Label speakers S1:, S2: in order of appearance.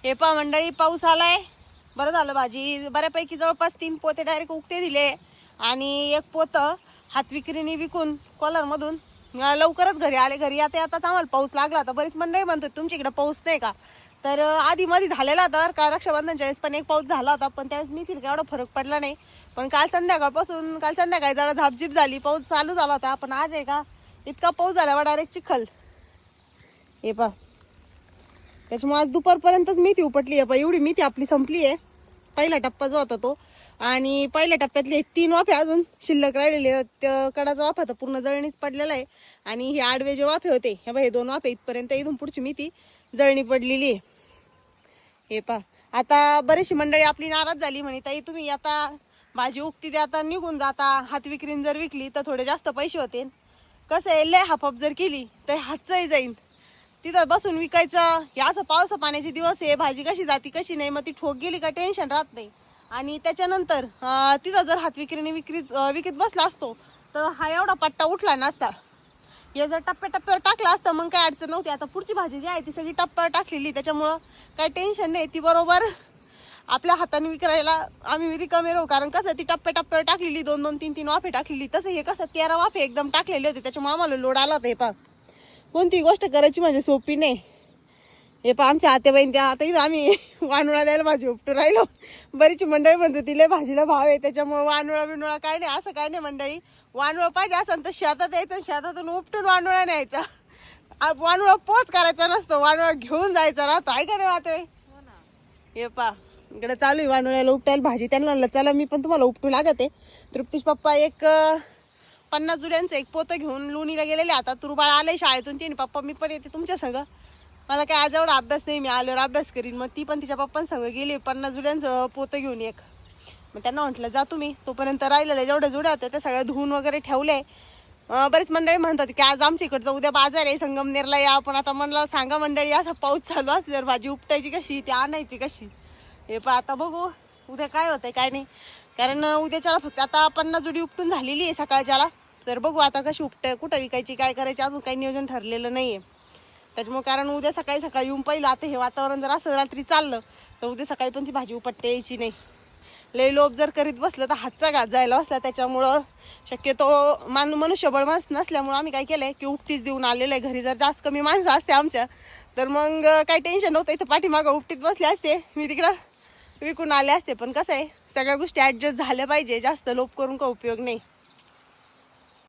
S1: हे पहा मंडळी, पाऊस आलाय. बरं झालं, भाजी बऱ्यापैकी जवळपास 3 पोते डायरेक्ट उगते दिले आणि एक पोत हात विक्रीने विकून कॉलर मधून लवकरच घरी आले. घरी आता आताच आम्हाला पाऊस लागला. आता बरीच मंडळी म्हणतो तुमच्या इकडे पाऊस नाही का, तर आधी मध्ये झालेला होता का रक्षाबंधनच्या वेळेस पण एक पाऊस झाला होता, पण त्यावेळेस मी तिला एवढा फरक पडला नाही. पण काल संध्याकाळी जरा झापझिप झाली, पाऊस चालू झाला होता. पण आज आहे का इतका पाऊस झाला डायरेक्ट चिखल. हे पहा, त्याच्यामुळे आज दुपारपर्यंतच मेथी उपटली आहे. एवढी मेथी आपली संपली आहे. पहिला टप्पा जो होता तो, आणि पहिल्या टप्प्यातले 3 वाफे अजून शिल्लक राहिलेले. कडाचा वाफा तर पूर्ण जळणीच पडलेला आहे. आणि हे आडवे जे वाफे होते, हे 2 वाफे इथपर्यंत, इथून पुढची मेथी जळणी पडलेली आहे. हे पहा, आता बरीचशी मंडळी आपली नाराज झाली, म्हणे ताई तुम्ही आता भाजी उगती ते आता निघून जाता, हात विक्रीन जर विकली तर थोडे जास्त पैसे होते. कसं आहे, लय हाफाप जर केली तर हातचंही जाईन. तिथं बसून विकायचं, या असं पावसा पाण्याचे दिवस आहे, भाजी कशी जाती कशी नाही, मग ती ठोक गेली का टेन्शन राहत नाही. आणि त्याच्यानंतर तिथं जर हात विक्रीने विकत बसला असतो तर हा एवढा पट्टा उठला नसता. हे जर टप्प्यावर टाकला असतं मग काय अडचण नव्हती. आता पुढची भाजी जी आहे ती सगळी टप्प्यावर टाकलेली, त्याच्यामुळं काही टेन्शन नाही. ती बरोबर आपल्या हाताने विकायला आम्ही रिकामे राहू. कारण कसं ती टप्प्यावर टाकलेली, 2-2, 3-3 वाफे टाकलेली. तसं हे कसं 13 वाफे एकदम टाकलेले होते, त्याच्यामुळे आम्हाला लोड आला होता. हे पहा, कोणती गोष्ट करायची म्हणजे सोपी नाही. हे पहा, आमच्या आत्याबाईन त्या आता इथं आम्ही वानुळा द्यायला भाजी उपटून राहिलो. बरीच मंडळी म्हणतो तिला भाजीला भाव आहे, त्याच्यामुळे वानुळा बिनुळा काय नाही. असं काय नाही मंडळी, वानुळा पाहिजे असं तर शेतात यायचं, शेतातून उपटून वानुळा न्यायचा. वानुळा पोच करायचा नसतो, वानुळा घेऊन जायचा राहतो. आहे का नाही वाटतंय? हे पहा, इकडे चालू आहे वानुळ्याला उपटायला भाजी. त्यांना म्हणलं चला मी पण तुम्हाला उपटू लागते. तृप्तीश पप्पा एक 50 जुड्यांचं एक पोतं घेऊन लोणीला गेलेले. आता तुरुबाळ आले शाळेतून, तिने पप्पा मी पण येते तुमच्या संग, मला काय आज एवढा अभ्यास नाही, मी आल्यावर अभ्यास करीन. मग ती पण तिच्या पप्पांसंग गेली 50 जुड्यांचं पोतं घेऊन एक. मग त्यांना म्हटलं जा तुम्ही, तोपर्यंत राहिलेल्या जेवढ्या जुड्या होत्या त्या सगळ्या धुवून वगैरे ठेवले. बरेच मंडळी म्हणतात की आज आमच्या इकडचं उद्या बाजार आहे, संगमनेरला या. पण आता म्हणलं सांगा मंडळी, असा पाऊस चालू असल्यावर भाजी उपटायची कशी, ती आणायची कशी? हे पण आता बघू उद्या काय होतंय काय नाही. कारण उद्याच्याला फक्त आता 50 जुडी उपटून झालेली आहे सकाळच्याला. तर बघू आता कशी कुठं विकायची काय करायची अजून काही नियोजन ठरलेलं नाहीये. त्याच्यामुळे कारण उद्या सकाळी येऊन पहिलं आता हे वातावरण जर असं रात्री चाललं तर उद्या सकाळी पण ती भाजी उपटता यायची नाही. लय लोभ जर करीत बसलं तर हातचा घात जायला बसला. त्याच्यामुळं शक्यतो मनुष्यबळ नसल्यामुळं आम्ही काय केलंय की उपटीच देऊन आलेलं आहे. घरी जर जास्त कमी माणसं असते आमच्या तर मग काही टेन्शन नव्हतं, इथं पाठीमागं उपटीत बसले असते, मी तिकडं विकून आले असते. पण कसं आहे, सगळ्या गोष्टी ऍडजस्ट झाल्या पाहिजे, जास्त लोभ करून का उपयोग नाही.